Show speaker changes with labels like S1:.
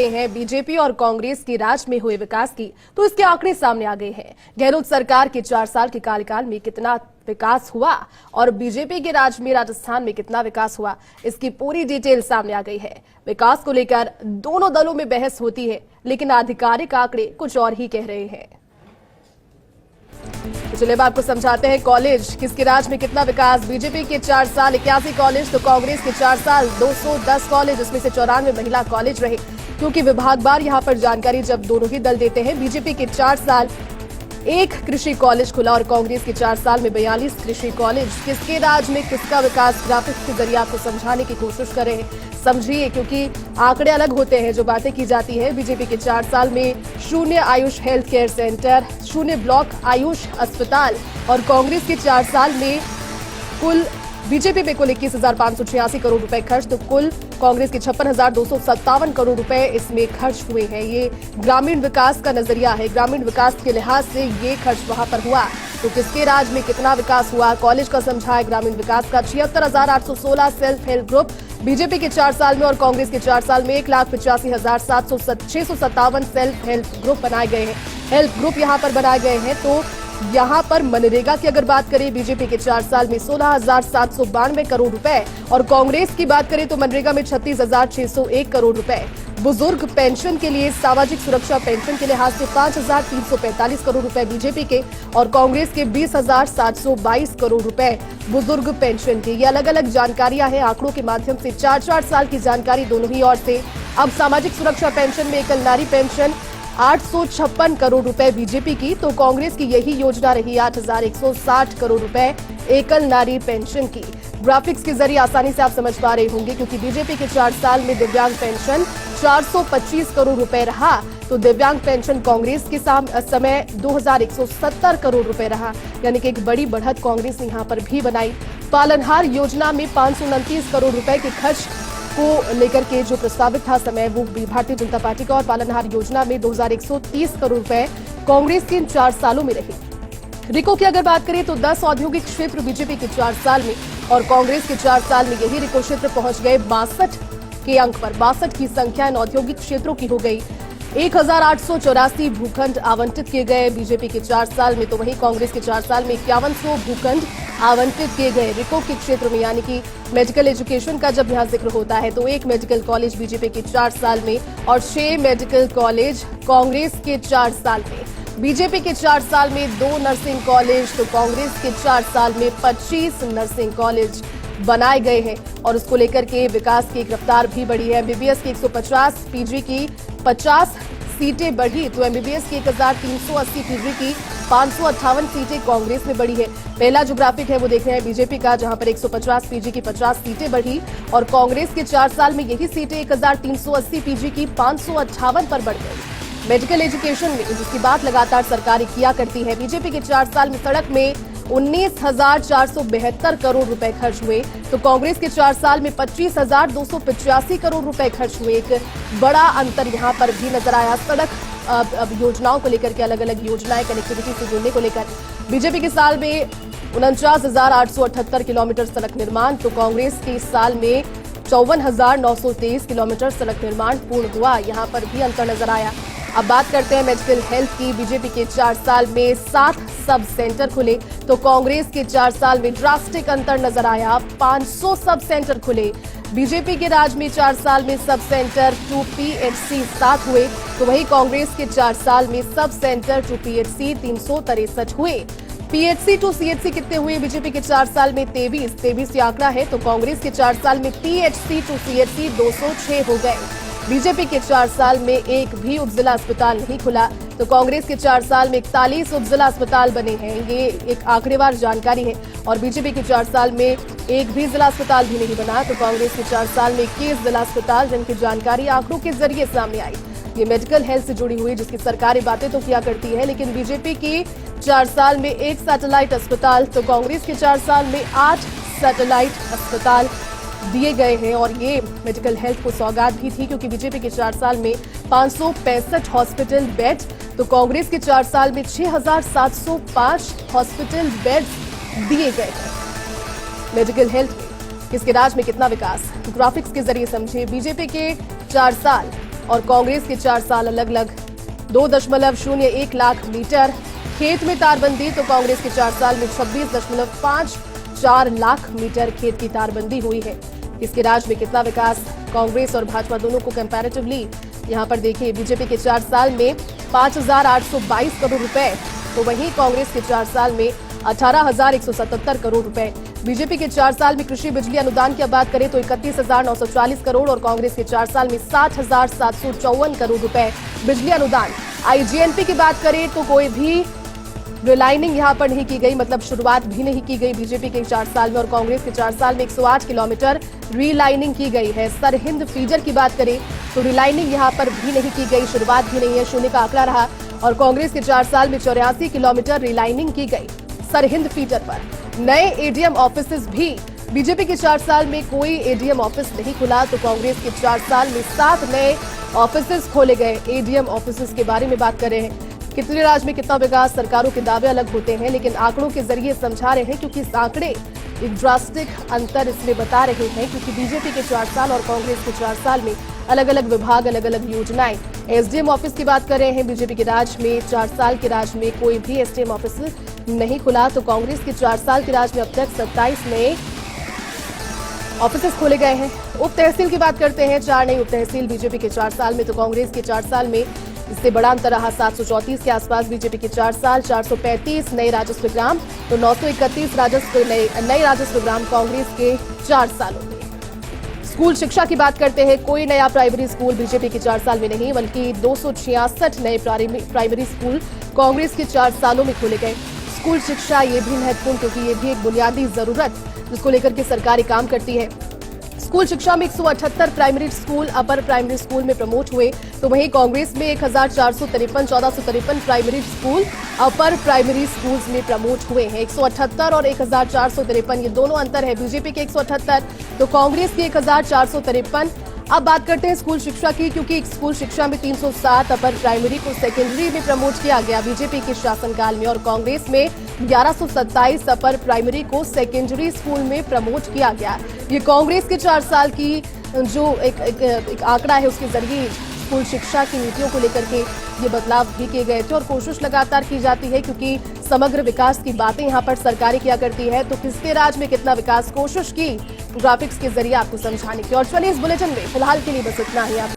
S1: करते हैं बीजेपी और कांग्रेस के राज में हुए विकास की, तो इसके आंकड़े सामने आ गए हैं। गहलोत सरकार के 4 साल के कार्यकाल में कितना विकास हुआ और बीजेपी के राज में राजस्थान में कितना विकास हुआ, इसकी पूरी डिटेल सामने आ गई है। विकास को लेकर दोनों दलों में बहस होती है, लेकिन आधिकारिक आंकड़े कुछ और ही कह रहे हैं। चलिए अब आपको समझाते हैं कॉलेज किसके राज में कितना विकास। बीजेपी के 4 साल 81 कॉलेज, तो कांग्रेस के 4 साल 210 कॉलेज, इसमें से 94 महिला कॉलेज रहे। क्योंकि विभागवार यहां पर जानकारी जब दोनों ही दल देते हैं, बीजेपी के 4 साल 1 कृषि कॉलेज खुला और कांग्रेस के 4 साल में 42 कृषि कॉलेज। किसके राज में किसका विकास, ग्राफिक्स के जरिए आपको समझाने की कोशिश कर रहे हैं। समझिए, क्योंकि आंकड़े अलग होते हैं जो बातें की जाती है। बीजेपी के 4 साल में 0 Ayush health care centre, 0 block Ayush अस्पताल, और कांग्रेस के 4 साल में कुल बीजेपी पे कुल 21,586 करोड़ रुपए खर्च, तो कुल कांग्रेस के 56,257 करोड़ रुपए इसमें खर्च हुए हैं। ये ग्रामीण विकास का नजरिया है, ग्रामीण विकास के लिहाज से ये खर्च वहां पर हुआ। तो किसके राज में कितना विकास हुआ, कॉलेज का समझा है ग्रामीण विकास का। 76,816 सेल्फ हेल्प ग्रुप बीजेपी के 4 साल में और कांग्रेस के 4 साल में 1,85,657 सेल्फ हेल्प ग्रुप बनाए गए हैं। हेल्प ग्रुप यहां पर बनाए गए हैं। तो यहां पर मनरेगा की अगर बात करें, बीजेपी के 4 साल में 16,792 करोड़ रुपए और कांग्रेस की बात करें तो मनरेगा में 36,601 करोड़ रुपए। बुजुर्ग पेंशन के लिए, सामाजिक सुरक्षा पेंशन के लिहाज से 5,345 करोड़ रुपए बीजेपी के और कांग्रेस के 20,722 करोड़ रुपए बुजुर्ग पेंशन के। ये अलग अलग जानकारियां हैं आंकड़ों के माध्यम से, 4-4 साल की जानकारी दोनों ही ओर से। अब सामाजिक सुरक्षा पेंशन में एकल नारी पेंशन 856 करोड़ रुपए बीजेपी की, तो कांग्रेस की यही योजना रही 8,160 करोड़ रुपए एकल नारी पेंशन की। ग्राफिक्स के जरिए आसानी से आप समझ पा रहे होंगे, क्योंकि बीजेपी के 4 साल में दिव्यांग पेंशन 425 करोड़ रुपए रहा, तो दिव्यांग पेंशन कांग्रेस के समय 2,170 करोड़ रुपए रहा, यानी कि एक बड़ी बढ़त कांग्रेस ने यहां पर भी बनाई। पालनहार योजना में 529 करोड़ रुपए के खर्च को लेकर के जो प्रस्तावित था समय, वो भारतीय जनता पार्टी का, और पालनहार योजना में 2,130 करोड़ रुपए कांग्रेस के इन 4 सालों में रहे। रिको की अगर बात करें तो 10 औद्योगिक क्षेत्र बीजेपी के 4 साल में और कांग्रेस के 4 साल में यही रिको क्षेत्र पहुंच गए 62 के अंक पर। 62 की संख्या इन औद्योगिक क्षेत्रों की हो गई। 1,884 भूखंड आवंटित किए गए बीजेपी के 4 साल में, तो वहीं कांग्रेस के 4 साल में 5100 भूखंड आवंटित किए गए रिको के क्षेत्र में। यानी कि मेडिकल एजुकेशन का जब यहां जिक्र होता है तो 1 मेडिकल कॉलेज बीजेपी के 4 साल में और 6 मेडिकल कॉलेज कांग्रेस के 4 साल में। बीजेपी के 4 साल में 2 नर्सिंग कॉलेज, तो कांग्रेस के 4 साल में 25 नर्सिंग कॉलेज बनाए गए हैं और उसको लेकर के विकास की रफ्तार भी बढ़ी है। एमबीबीएस की 150, पीजी की 50 सीटें बढ़ी, तो एमबीबीएस की 1,380, पीजी की 558 सीटें कांग्रेस में बढ़ी है। पहला जो ग्राफिक है वो देख रहे हैं बीजेपी का, जहां पर 150, पीजी की 50 सीटें बढ़ी और कांग्रेस के 4 साल में यही सीटें 1,380, पीजी की 558 पर बढ़ गई। मेडिकल एजुकेशन में जिसकी बात लगातार सरकार किया करती है, बीजेपी के 4 साल में सड़क में 19,472 करोड़ रुपए खर्च हुए, तो कांग्रेस के 4 साल में 25,285 करोड़ रुपए खर्च हुए। एक बड़ा अंतर यहां पर भी नजर आया। सड़क अब योजनाओं को लेकर के, अलग अलग योजनाएं कनेक्टिविटी से जुड़ने को लेकर बीजेपी के साल में 49,878 किलोमीटर सड़क निर्माण, तो कांग्रेस के साल में 54,923 किलोमीटर सड़क निर्माण पूर्ण हुआ। यहां पर भी अंतर नजर आया। अब बात करते हैं मेडिकल हेल्थ की। बीजेपी के 4 साल में 7 सब सेंटर खुले, तो कांग्रेस के 4 साल में ड्रास्टिक अंतर नजर आया, 500 सब सेंटर खुले। बीजेपी के राज में 4 साल में सब सेंटर टू पीएचसी 7 हुए, तो वहीं कांग्रेस के 4 साल में सब सेंटर टू पीएचसी 363 हुए। पीएचसी टू सीएचसी कितने हुए? बीजेपी के 4 साल में 23 ये आंकड़ा है, तो कांग्रेस के 4 साल में पीएचसी टू सीएचसी 206 हो गए। बीजेपी के 4 साल में एक भी उपजिला अस्पताल नहीं खुला, तो कांग्रेस के 4 साल में 41 उपजिला अस्पताल बने हैं। ये एक आंकड़ेवार जानकारी है और बीजेपी के 4 साल में एक भी जिला अस्पताल भी नहीं बना, तो कांग्रेस के 4 साल में 21 जिला अस्पताल, जिनकी जानकारी आंकड़ों के जरिए सामने आई। ये मेडिकल हेल्थ से जुड़ी हुई, जिसकी सरकारी बातें तो किया करती है, लेकिन बीजेपी की 4 साल में 1 सैटेलाइट अस्पताल, तो कांग्रेस के 4 साल में 8 सैटेलाइट अस्पताल दिए गए हैं और ये मेडिकल हेल्थ को सौगात भी थी, क्योंकि बीजेपी के 4 साल में 565 हॉस्पिटल बेड, तो कांग्रेस के 4 साल में 6,705 हॉस्पिटल बेड दिए गए हैं। मेडिकल हेल्थ में किसके राज में कितना विकास, ग्राफिक्स के जरिए समझे। बीजेपी के 4 साल और कांग्रेस के 4 साल अलग अलग 2.01 लाख मीटर खेत में तारबंदी, तो कांग्रेस के 4 साल में 26.54 लाख मीटर खेत की तारबंदी हुई है। इसके राज्य में कितना विकास, कांग्रेस और भाजपा दोनों को कंपैरेटिवली यहां पर देखिए, बीजेपी के 4 साल में 5,822 करोड़ रुपए, तो वहीं कांग्रेस के 4 साल में 18,177 करोड़ रुपए। बीजेपी के 4 साल में कृषि बिजली अनुदान की बात करें तो 31,940 करोड़ और कांग्रेस के 4 साल में 60,754 करोड़ रुपए बिजली अनुदान। आईजीएनपी की बात करें तो कोई भी रिलाइनिंग यहां पर नहीं की गई, मतलब शुरुआत भी नहीं की गई बीजेपी के 4 साल में, और कांग्रेस के 4 साल में 108 किलोमीटर रीलाइनिंग की गई है। सरहिंद फीडर की बात करें तो रिलाइनिंग यहां पर भी नहीं की गई, शुरुआत भी नहीं है, शून्य का आंकड़ा रहा, और कांग्रेस के 4 साल में 84 किलोमीटर रिलाइनिंग की गई सरहिंद फीडर पर। नए एडीएम ऑफिस भी, बीजेपी के 4 साल में कोई एडीएम ऑफिस नहीं खुला, तो कांग्रेस के 4 साल में 7 नए ऑफिस खोले गए। एडीएम ऑफिस के बारे में बात कर रहे हैं, कितने राज्य में कितना विकास, सरकारों के दावे अलग होते हैं, लेकिन आंकड़ों के जरिए समझा रहे हैं, क्योंकि इस आंकड़े एक ड्रास्टिक अंतर इसमें बता रहे हैं, क्योंकि बीजेपी के 4 साल और कांग्रेस के 4 साल में अलग अलग विभाग, अलग अलग योजनाएं। एसडीएम ऑफिस की बात कर रहे हैं, बीजेपी के राज में 4 साल के राज में कोई भी एसडीएम ऑफिस नहीं खुला, तो कांग्रेस के 4 साल के राज में अब तक 27 नए ऑफिस खोले गए हैं। उप तहसील की बात करते हैं, 4 नई उप तहसील बीजेपी के 4 साल में, तो कांग्रेस के 4 साल में इससे बड़ा अंतर रहा, 734 के आसपास। बीजेपी के 4 साल 435 नए राजस्व ग्राम, तो 931 नए राजस्व ग्राम कांग्रेस के 4 सालों में। स्कूल शिक्षा की बात करते हैं, कोई नया प्राइमरी स्कूल बीजेपी के 4 साल में नहीं, बल्कि 266 नए प्राइमरी स्कूल कांग्रेस के 4 सालों में खोले गए। स्कूल शिक्षा ये भी महत्वपूर्ण, क्योंकि ये भी एक बुनियादी जरूरत जिसको लेकर के सरकारें काम करती है। स्कूल शिक्षा में 178 primary school upper primary school में प्रमोट हुए, तो वहीं कांग्रेस में 1453 primary school upper primary schools में प्रमोट हुए हैं। 178 और 1453 ये दोनों अंतर है, बीजेपी के 178 तो कांग्रेस के 1453। अब बात करते हैं स्कूल शिक्षा की, क्योंकि स्कूल शिक्षा में 307 अपर प्राइमरी को सेकेंडरी में प्रमोट किया गया बीजेपी के शासनकाल में, और कांग्रेस में 1127 अपर प्राइमरी को सेकेंडरी स्कूल में प्रमोट किया गया। ये कांग्रेस के 4 साल की जो एक आंकड़ा है, उसके जरिए स्कूल शिक्षा की नीतियों को लेकर के ये बदलाव भी किए गए थे, और कोशिश लगातार की जाती है, क्योंकि समग्र विकास की बातें यहाँ पर सरकारें किया करती है, तो किसके राज्य में कितना विकास, कोशिश की ग्राफिक्स के जरिए आपको समझाने की। और चलिए इस बुलेटिन में फिलहाल के लिए बस इतना ही। आप